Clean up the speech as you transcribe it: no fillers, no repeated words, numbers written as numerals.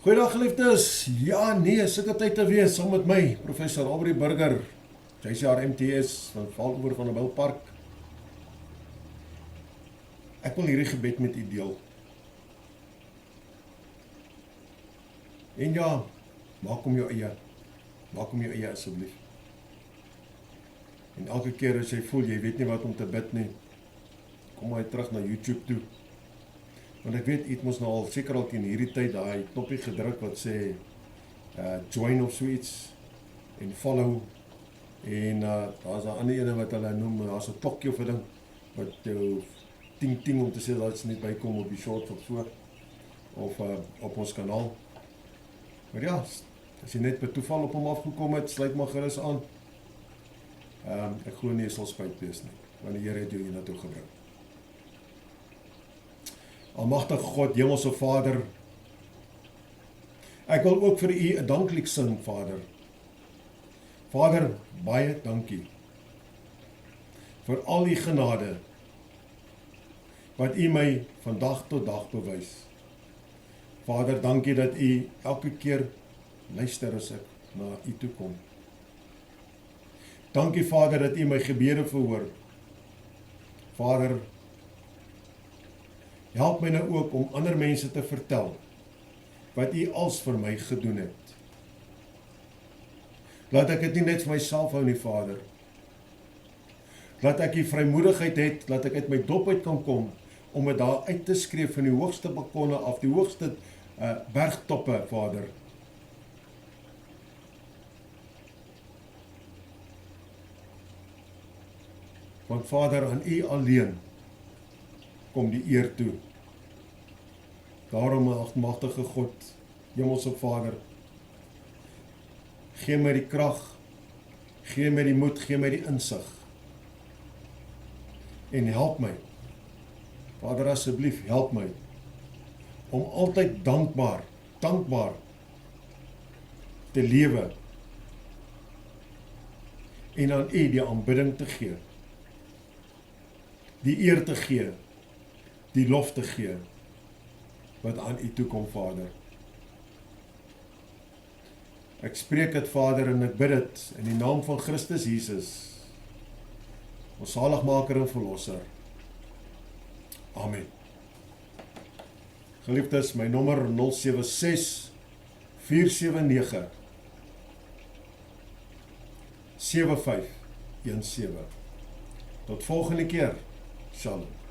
Goeiedag geliefdes, ja nee, sulke tyd te wees, saam met my, professor Aubrey Burger, JCR MTS, van Valkenburg van die Bilpark. Ek wil hierdie gebed met u deel. En ja, maak om jou eie asseblief. En elke keer as jy voel, jy weet nie wat om te bid nie, kom maar terug na YouTube toe. Want ek weet, jy het mos nou al seker al in hierdie tyd daai knoppie gedruk wat sê join of so iets en follow en daar's 'n ander ene wat hulle noem, daar's 'n klokkie of 'n ding wat jou ting om te sê dat dit net bykom op die short of so of op ons kanaal. Maar ja, as jy net per toeval op hom afgekom het, sluit maar gerus aan. Ek glo nie jy sal spyt wees nie, want die Here het jou hiernatoe gebring. Almagtige God, Hemelse Vader, ek wil ook vir u 'n danklied sing, Vader. Vader, baie dankie vir al die genade wat u my van dag tot dag bewys. Vader, dankie dat u elke keer luister as ek na u toe kom. Dankie, Vader, dat u my gebede verhoor. Vader, help my nou ook om ander mense te vertel wat u als vir my gedoen het. Laat ek dit nie net vir myself hou nie, Vader. Laat ek die vrymoedigheid het, laat ek uit my dop uit kan kom, om het daar uit te skreef van die hoogste balkonne af, die hoogste bergtoppe, Vader. Want Vader, aan u alleen kom die eer toe. Daarom, almagtige God, Hemelse Vader, gee my die krag, gee my die moed, gee my die insig. En help my, Vader, asseblief, help my, om altyd dankbaar te lewe, en aan u die aanbidding te gee, die eer te gee, die lof te gee, wat aan u toekom, Vader. Ek spreek dit, Vader, en ek bid dit, in die naam van Christus Jesus, ons zaligmaker en verlosser. Amen. Geliefdes, my nommer 076 479 7517. Tot volgende keer. Shalom.